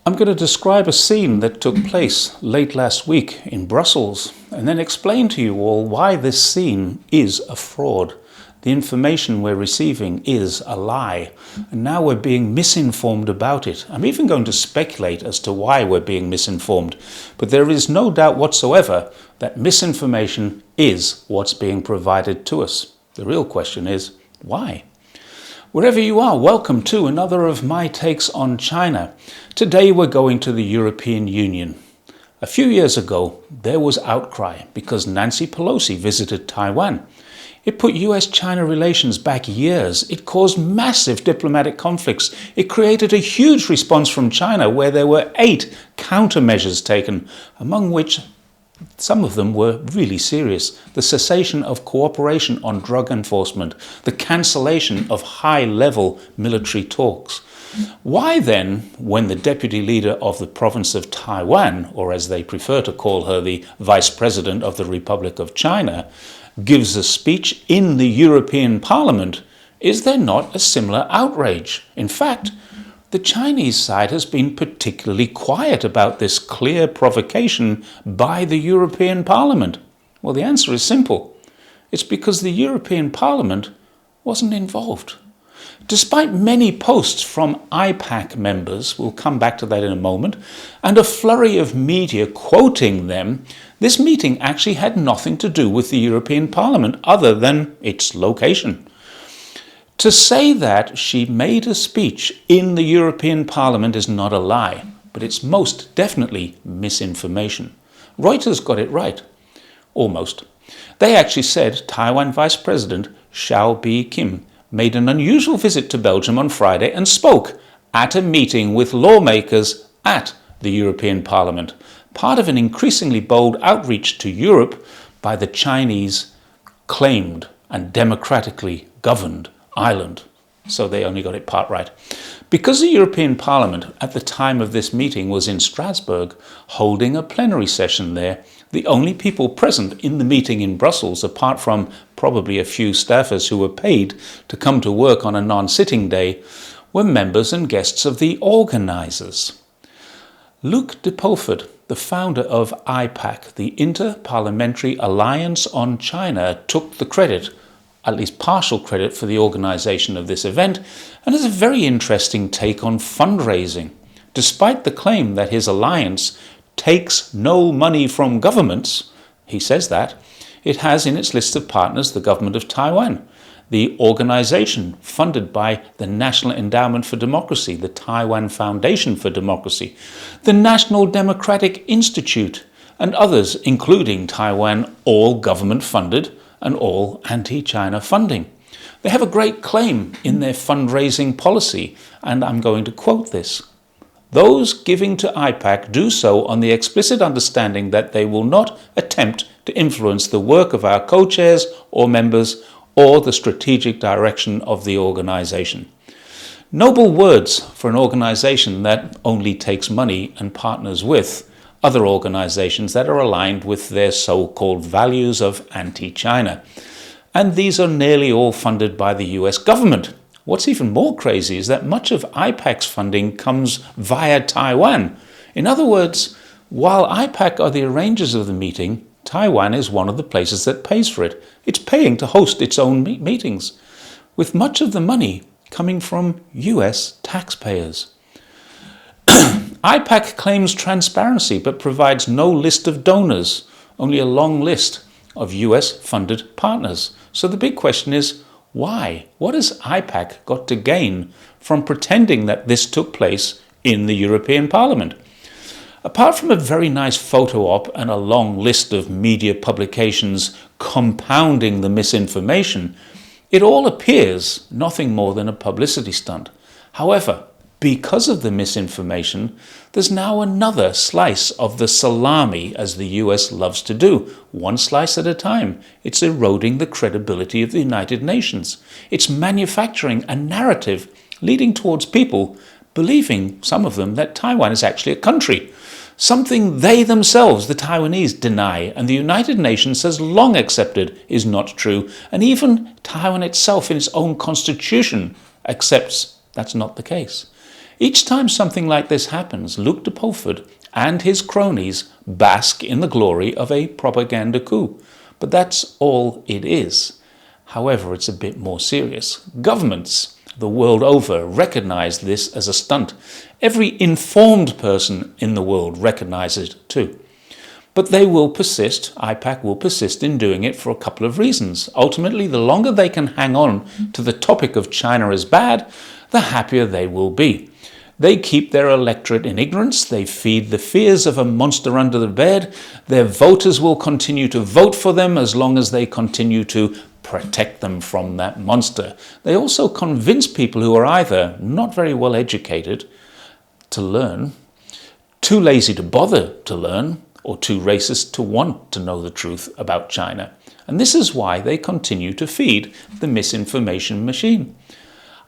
I'm going to describe a scene that took place late last week in Brussels and then explain to you all why this scene is a fraud. The information we're receiving is a lie, and now we're being misinformed about it. I'm even going to speculate as to why we're being misinformed, but there is no doubt whatsoever that misinformation is what's being provided to us. The real question is, why? Wherever you are, welcome to another of my takes on China. Today we're going to the European Union. A few years ago, there was outcry because Nancy Pelosi visited Taiwan. It put US-China relations back years. It caused massive diplomatic conflicts. It created a huge response from China where there were 8 countermeasures taken, among which some of them were really serious. The cessation of cooperation on drug enforcement, the cancellation of high-level military talks. Why then, when the deputy leader of the province of Taiwan, or as they prefer to call her, the vice president of the Republic of China, gives a speech in the European Parliament, is there not a similar outrage? In fact, the Chinese side has been particularly quiet about this clear provocation by the European Parliament. Well, the answer is simple. It's because the European Parliament wasn't involved. Despite many posts from IPAC members, we'll come back to that in a moment, and a flurry of media quoting them, this meeting actually had nothing to do with the European Parliament other than its location. To say that she made a speech in the European Parliament is not a lie, but it's most definitely misinformation. Reuters got it right. Almost. They actually said Taiwan Vice President Xiao Bi-Kim made an unusual visit to Belgium on Friday and spoke at a meeting with lawmakers at the European Parliament, part of an increasingly bold outreach to Europe by the Chinese claimed and democratically governed island. So they only got it part right. Because the European Parliament at the time of this meeting was in Strasbourg holding a plenary session there, the only people present in the meeting in Brussels, apart from probably a few staffers who were paid to come to work on a non-sitting day, were members and guests of the organisers. Luc de Pulford, the founder of IPAC, the Inter Parliamentary Alliance on China, took the credit, at least partial credit, for the organisation of this event, and has a very interesting take on fundraising. Despite the claim that his alliance takes no money from governments, he says that, it has in its list of partners the government of Taiwan, the organisation funded by the National Endowment for Democracy, the Taiwan Foundation for Democracy, the National Democratic Institute, and others, including Taiwan, all government-funded and all anti-China funding. They have a great claim in their fundraising policy, and I'm going to quote this. Those giving to IPAC do so on the explicit understanding that they will not attempt to influence the work of our co-chairs or members or the strategic direction of the organisation. Noble words for an organisation that only takes money and partners with other organisations that are aligned with their so-called values of anti-China. And these are nearly all funded by the US government. What's even more crazy is that much of IPAC's funding comes via Taiwan. In other words, while IPAC are the arrangers of the meeting, Taiwan is one of the places that pays for it. It's paying to host its own meetings, with much of the money coming from US taxpayers. IPAC claims transparency but provides no list of donors, only a long list of US-funded partners. So the big question is, why? What has IPAC got to gain from pretending that this took place in the European Parliament? Apart from a very nice photo op and a long list of media publications compounding the misinformation, it all appears nothing more than a publicity stunt. However, because of the misinformation, there's now another slice of the salami, as the US loves to do, one slice at a time. It's eroding the credibility of the United Nations. It's manufacturing a narrative leading towards people believing, some of them, that Taiwan is actually a country, something they themselves, the Taiwanese, deny, and the United Nations has long accepted is not true, and even Taiwan itself in its own constitution accepts that's not the case. Each time something like this happens, Luke de Pulford and his cronies bask in the glory of a propaganda coup. But that's all it is. However, it's a bit more serious. Governments the world over recognize this as a stunt. Every informed person in the world recognizes it too. But they will persist, IPAC will persist in doing it for a couple of reasons. Ultimately, the longer they can hang on to the topic of China is bad, the happier they will be. They keep their electorate in ignorance, they feed the fears of a monster under the bed, their voters will continue to vote for them as long as they continue to protect them from that monster. They also convince people who are either not very well educated to learn, too lazy to bother to learn, or too racist to want to know the truth about China. And this is why they continue to feed the misinformation machine.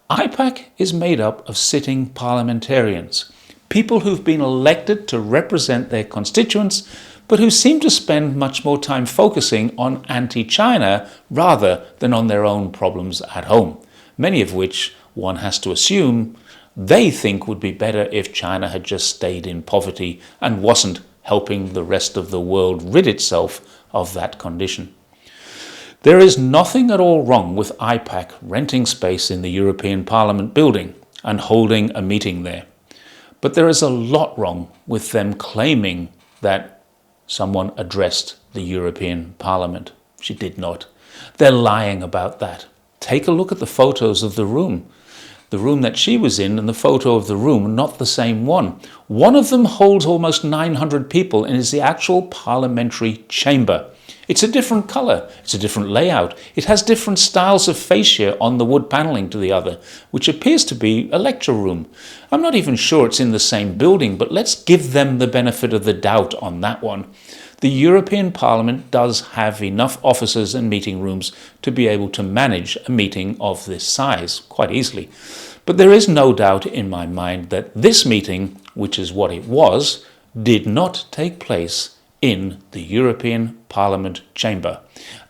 IPAC is made up of sitting parliamentarians, people who've been elected to represent their constituents, but who seem to spend much more time focusing on anti-China rather than on their own problems at home, many of which one has to assume they think would be better if China had just stayed in poverty and wasn't helping the rest of the world rid itself of that condition. There is nothing at all wrong with IPAC renting space in the European Parliament building and holding a meeting there. But there is a lot wrong with them claiming that someone addressed the European Parliament. She did not. They're lying about that. Take a look at the photos of the room. The room that she was in and the photo of the room are not the same one. One of them holds almost 900 people and is the actual parliamentary chamber. It's a different colour, it's a different layout. It has different styles of fascia on the wood panelling to the other, which appears to be a lecture room. I'm not even sure it's in the same building, but let's give them the benefit of the doubt on that one. The European Parliament does have enough offices and meeting rooms to be able to manage a meeting of this size quite easily. But there is no doubt in my mind that this meeting, which is what it was, did not take place in the European Parliament chamber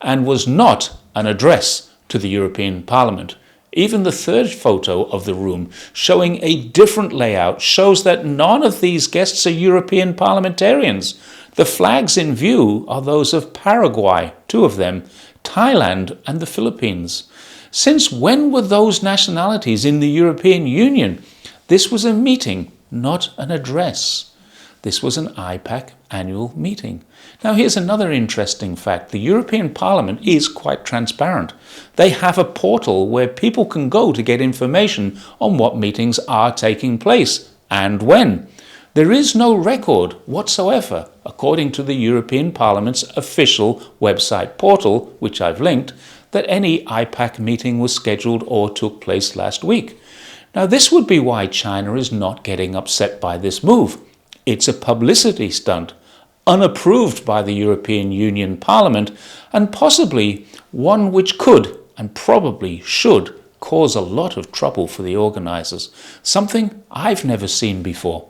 and was not an address to the European Parliament. Even the third photo of the room, showing a different layout, shows that none of these guests are European parliamentarians. The flags in view are those of Paraguay, 2 of them, Thailand and the Philippines. Since when were those nationalities in the European Union? This was a meeting, not an address. This was an IPAC annual meeting. Now here's another interesting fact. The European Parliament is quite transparent. They have a portal where people can go to get information on what meetings are taking place and when. There is no record whatsoever, according to the European Parliament's official website portal, which I've linked, that any IPAC meeting was scheduled or took place last week. Now this would be why China is not getting upset by this move. It's a publicity stunt, unapproved by the European Union Parliament, and possibly one which could and probably should cause a lot of trouble for the organisers, something I've never seen before.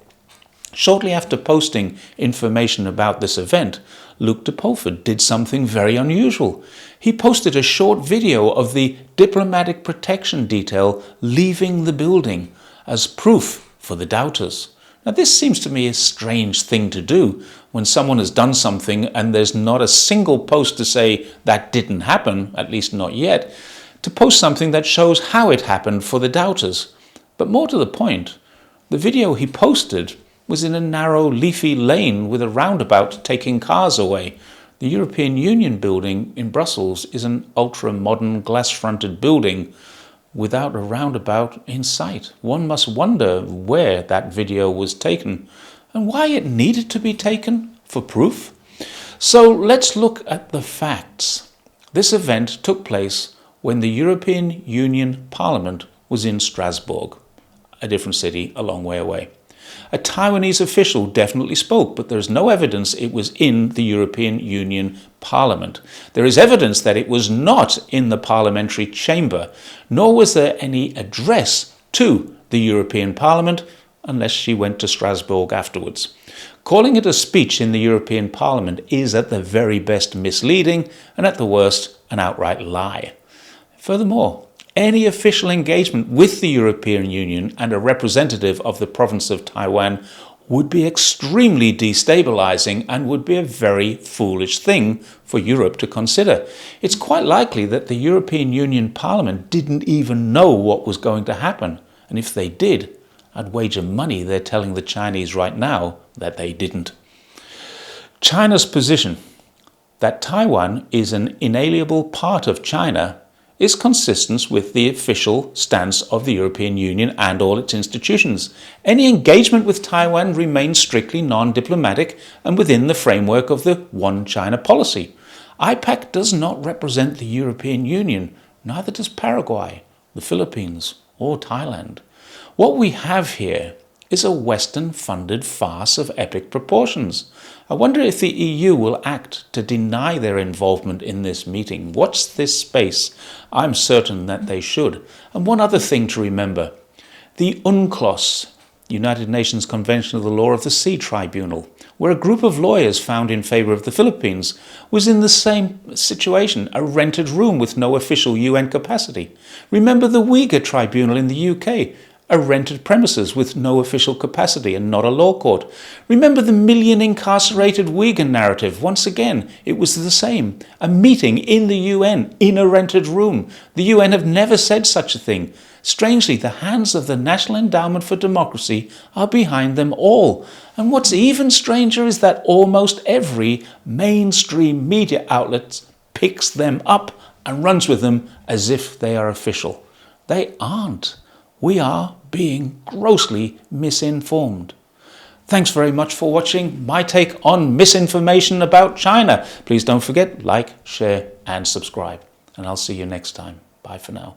Shortly after posting information about this event, Luke de Pulford did something very unusual. He posted a short video of the diplomatic protection detail leaving the building as proof for the doubters. Now this seems to me a strange thing to do when someone has done something and there's not a single post to say that didn't happen, at least not yet, to post something that shows how it happened for the doubters. But more to the point, the video he posted was in a narrow leafy lane with a roundabout taking cars away. The European Union building in Brussels is an ultra-modern glass-fronted building without a roundabout in sight. One must wonder where that video was taken and why it needed to be taken for proof. So let's look at the facts. This event took place when the European Union Parliament was in Strasbourg, a different city a long way away. A Taiwanese official definitely spoke, but there's no evidence it was in the European Union Parliament. There is evidence that it was not in the parliamentary chamber, nor was there any address to the European Parliament unless she went to Strasbourg afterwards. Calling it a speech in the European Parliament is at the very best misleading and at the worst an outright lie. Furthermore, Any official engagement with the European Union and a representative of the province of Taiwan would be extremely destabilizing and would be a very foolish thing for Europe to consider. It's quite likely that the European Union Parliament didn't even know what was going to happen. And if they did, I'd wager money they're telling the Chinese right now that they didn't. China's position that Taiwan is an inalienable part of China is consistent with the official stance of the European Union and all its institutions. Any engagement with Taiwan remains strictly non-diplomatic and within the framework of the One China policy. IPAC does not represent the European Union, neither does Paraguay, the Philippines, or Thailand. What we have here is a Western-funded farce of epic proportions. I wonder if the EU will act to deny their involvement in this meeting. Watch this space. I'm certain that they should. And one other thing to remember. The UNCLOS, United Nations Convention of the Law of the Sea Tribunal, where a group of lawyers found in favour of the Philippines, was in the same situation, a rented room with no official UN capacity. Remember the Uyghur Tribunal in the UK, a rented premises with no official capacity and not a law court. Remember the million incarcerated Uyghur narrative. Once again, it was the same. A meeting in the UN in a rented room. The UN have never said such a thing. Strangely, the hands of the National Endowment for Democracy are behind them all. And what's even stranger is that almost every mainstream media outlet picks them up and runs with them as if they are official. They aren't. We are being grossly misinformed. Thanks very much for watching my take on misinformation about China. Please don't forget, like, share and subscribe. And I'll see you next time. Bye for now.